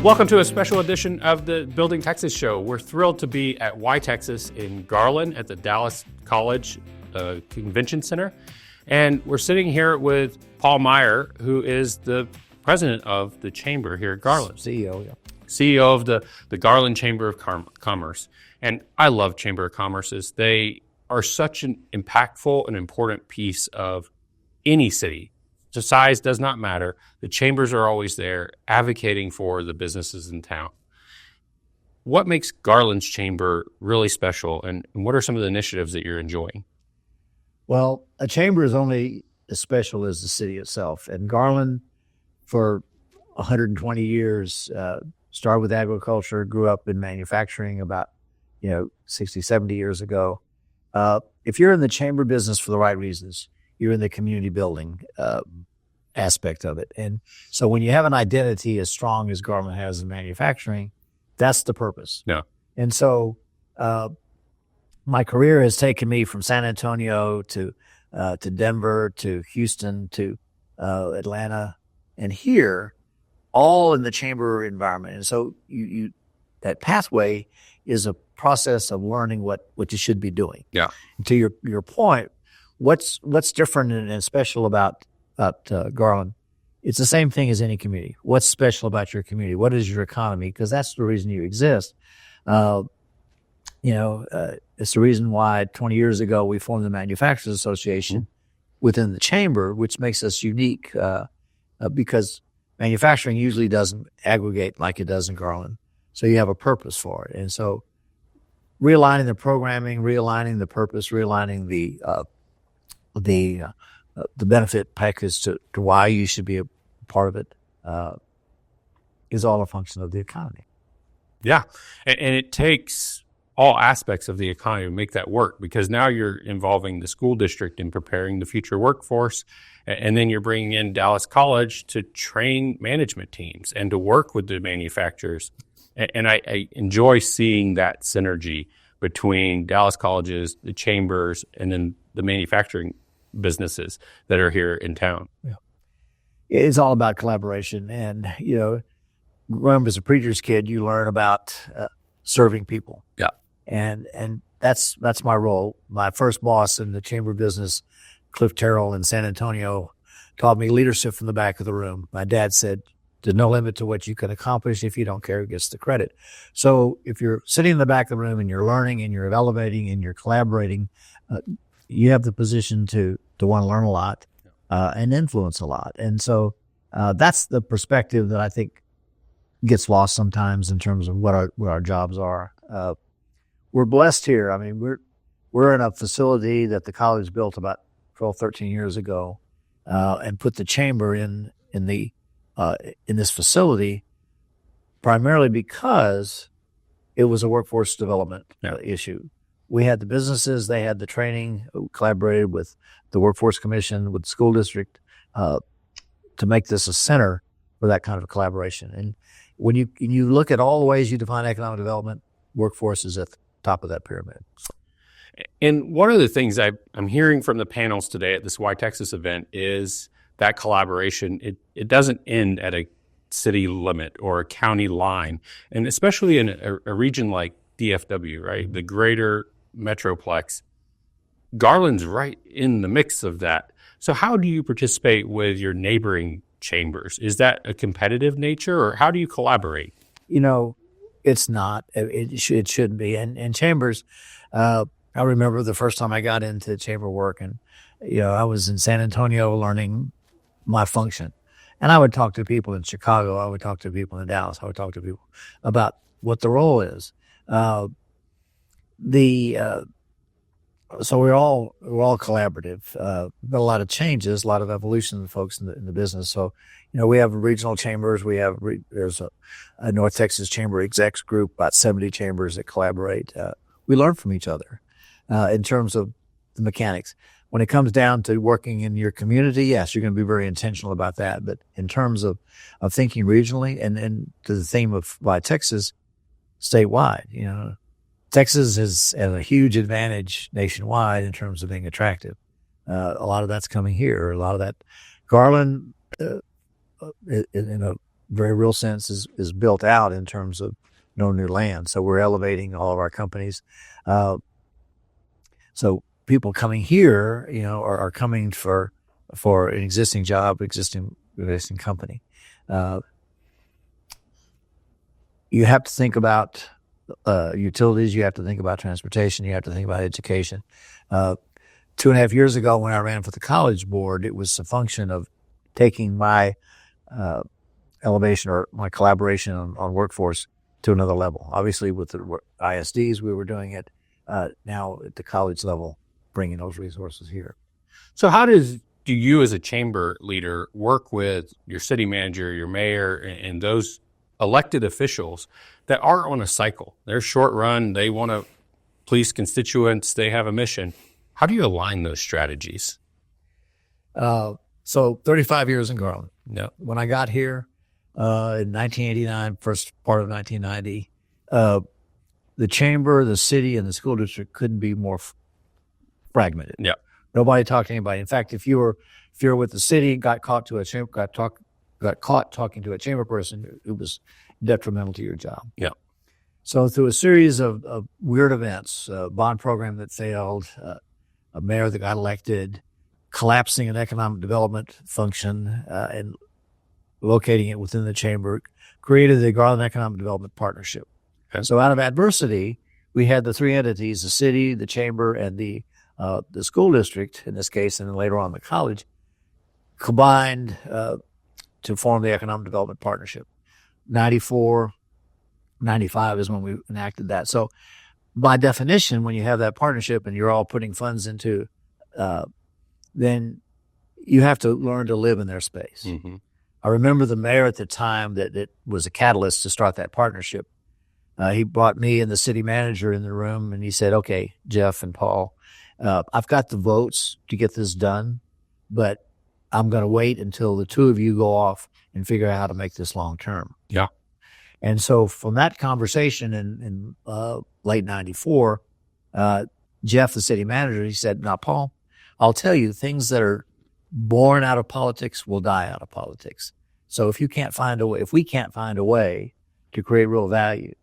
Welcome to a special edition of the Building Texas Show. We're thrilled to be at Texas in Garland at the Dallas College Convention Center. And we're sitting here with Paul Meyer, who is the president of the chamber here at Garland. CEO, yeah. CEO of the Garland Chamber of Commerce. And I love Chamber of Commerces. They are such an impactful and important piece of any city. The size does not matter. The chambers are always there advocating for the businesses in town. What makes Garland's chamber really special, and what are some of the initiatives that you're enjoying? Well, a chamber is only as special as the city itself. And Garland, for 120 years, started with agriculture, grew up in manufacturing about 60, 70 years ago. If you're in the chamber business for the right reasons, you're in the community building aspect of it. And so when you have an identity as strong as Garland has in manufacturing, that's the purpose. Yeah. And so my career has taken me from San Antonio to Denver, to Houston, to Atlanta, and here, all in the chamber environment. And so you that pathway is a process of learning what you should be doing. Yeah. And to your point, what's different and special about Garland? It's the same thing as any community. What's special about your community? What is your economy? Because that's the reason you exist. It's the reason why 20 years ago we formed the Manufacturers Association within the chamber, which makes us unique because manufacturing usually doesn't aggregate like it does in Garland. So you have a purpose for it. And so realigning the programming, realigning the purpose, realigning the benefit package to why you should be a part of it is all a function of the economy. Yeah. And it takes all aspects of the economy to make that work, because now you're involving the school district in preparing the future workforce. And then you're bringing in Dallas College to train management teams and to work with the manufacturers. And I enjoy seeing that synergy between Dallas Colleges, the chambers, and then the manufacturing businesses that are here in town. Yeah. It's all about collaboration. And, growing up as a preacher's kid, you learn about serving people. Yeah. And that's my role. My first boss in the chamber business, Cliff Terrell in San Antonio, taught me leadership from the back of the room. My dad said, there's no limit to what you can accomplish. If you don't care, who gets the credit. So if you're sitting in the back of the room and you're learning and you're elevating and you're collaborating, you have the position to want to learn a lot and influence a lot. And so that's the perspective that I think gets lost sometimes in terms of what our jobs are. We're blessed here. I mean, we're in a facility that the college built about 12, 13 years ago and put the chamber in this facility primarily because it was a workforce development issue. We had the businesses, they had the training, we collaborated with the Workforce Commission, with the school district to make this a center for that kind of collaboration. And when you look at all the ways you define economic development, workforce is at the top of that pyramid. And one of the things I'm hearing from the panels today at this Texas event is that collaboration, it doesn't end at a city limit or a county line, and especially in a region like DFW, right, the greater metroplex. Garland's right in the mix of that. So how do you participate with your neighboring chambers? Is that a competitive nature, or how do you collaborate? It's not. It shouldn't be. And chambers, I remember the first time I got into chamber work, and I was in San Antonio learning my function. And I would talk to people in Chicago. I would talk to people in Dallas. I would talk to people about what the role is. So we're all collaborative. But a lot of changes, a lot of evolution of folks in the business. So, we have regional chambers. There's a North Texas Chamber Execs group, about 70 chambers that collaborate. We learn from each other in terms of the mechanics. When it comes down to working in your community, yes, you're going to be very intentional about that. But in terms of thinking regionally and to the theme of Texas, statewide, Texas has a huge advantage nationwide in terms of being attractive. A lot of that's coming here. A lot of that, Garland, in a very real sense, is built out in terms of no new land. So we're elevating all of our companies. So people coming here, are coming for an existing job, existing company. You have to think about utilities. You have to think about transportation. You have to think about education. 2.5 years ago, when I ran for the college board, it was a function of taking my elevation or my collaboration on workforce to another level. Obviously, with the ISDs, we were doing it. Now at the college level, bringing those resources here. So do you as a chamber leader work with your city manager, your mayor, and those elected officials that are on a cycle? They're short run. They want to please constituents. They have a mission. How do you align those strategies? So 35 years in Garland. No. When I got here in 1989, first part of 1990, the chamber, the city, and the school district couldn't be more fragmented. Yeah. Nobody talked to anybody. In fact, if you were with the city, got caught talking to a chamber person, it was detrimental to your job. Yeah. So through a series of weird events, a bond program that failed, a mayor that got elected, collapsing an economic development function and locating it within the chamber, created the Garland Economic Development Partnership. Okay. So out of adversity, we had the three entities, the city, the chamber, and the school district, in this case, and then later on the college, combined to form the Economic Development Partnership. 94, 95 is when we enacted that. So by definition, when you have that partnership and you're all putting funds into, then you have to learn to live in their space. Mm-hmm. I remember the mayor at the time that was a catalyst to start that partnership. He brought me and the city manager in the room, and he said, okay, Jeff and Paul, I've got the votes to get this done, but I'm going to wait until the two of you go off and figure out how to make this long term. Yeah. And so from that conversation in late 94, Jeff, the city manager, he said, now, Paul, I'll tell you, things that are born out of politics will die out of politics. So if we can't find a way to create real value.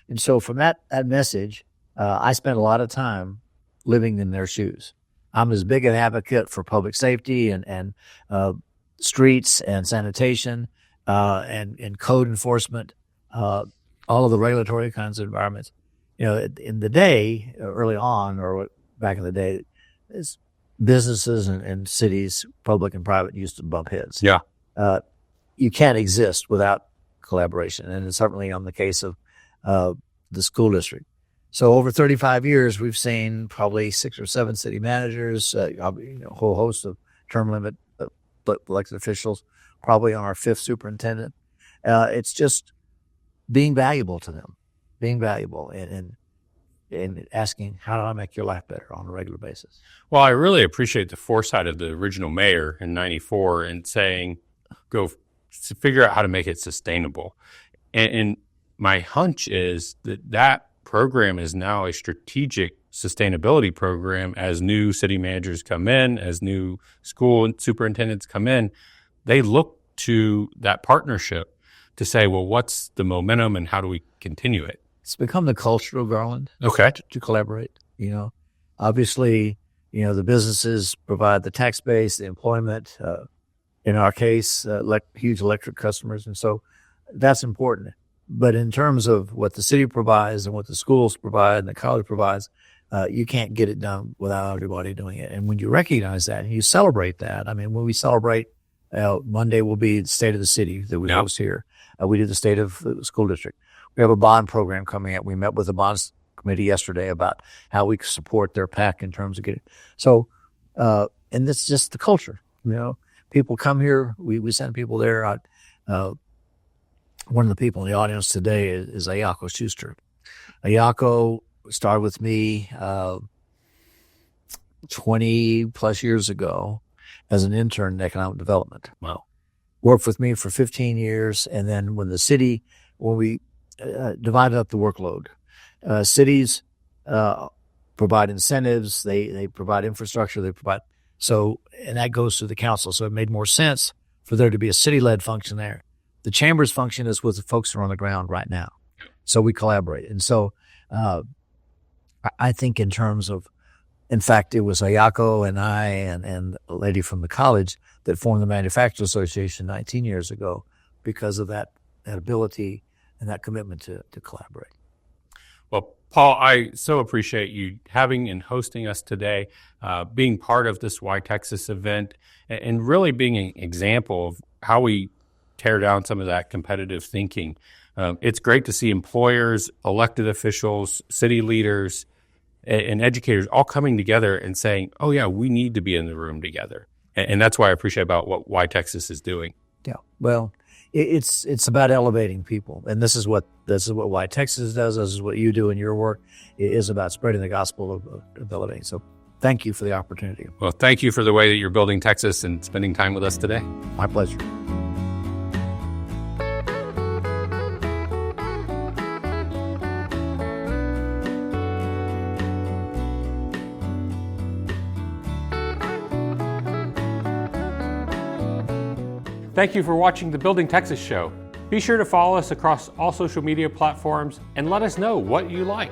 And so from that message, I spent a lot of time living in their shoes. I'm as big an advocate for public safety and streets and sanitation and code enforcement, all of the regulatory kinds of environments. In the day, early on, or back in the day, businesses and cities, public and private, used to bump heads. Yeah. You can't exist without collaboration, and it's certainly on the case of the school district. So over 35 years, we've seen probably 6 or 7 city managers, a whole host of term limit elected officials, probably on our 5th superintendent. It's just being valuable to them, being valuable and asking, how do I make your life better on a regular basis? Well, I really appreciate the foresight of the original mayor in 94 and saying, go to figure out how to make it sustainable. And my hunch is that program is now a strategic sustainability program. As new city managers come in, as new school superintendents come in, they look to that partnership to say, well, what's the momentum and how do we continue it? It's become the culture of Garland. Okay. To collaborate. Obviously, the businesses provide the tax base, the employment, in our case, huge electric customers. And so that's important. But in terms of what the city provides and what the schools provide and the college provides, you can't get it done without everybody doing it. And when you recognize that and you celebrate that, when we celebrate, Monday will be the state of the city that we host here. We do the state of the school district. We have a bond program coming up. We met with the bonds committee yesterday about how we support their PAC in terms of getting. So, and it's just the culture, people come here. We send people there. One of the people in the audience today is Ayako Schuster. Ayako started with me 20 plus years ago as an intern in economic development. Wow. Worked with me for 15 years. And then when we divided up the workload, cities provide incentives, they provide infrastructure, and that goes to the council. So it made more sense for there to be a city-led function there The chamber's function is with the folks who are on the ground right now. So we collaborate. And so I think in terms of, in fact, it was Ayako and I and a lady from the college that formed the Manufacturers Association 19 years ago because of that ability and that commitment to collaborate. Well, Paul, I so appreciate you having and hosting us today, being part of this Why Texas event, and really being an example of how we tear down some of that competitive thinking. It's great to see employers, elected officials, city leaders, and educators all coming together and saying, oh, yeah, we need to be in the room together. And that's why I appreciate about what Why Texas is doing. Yeah, well, it's about elevating people. And this is what Why Texas does. This is what you do in your work. It is about spreading the gospel of elevating. So thank you for the opportunity. Well, thank you for the way that you're building Texas and spending time with us today. My pleasure. Thank you for watching the Building Texas show. Be sure to follow us across all social media platforms and let us know what you like.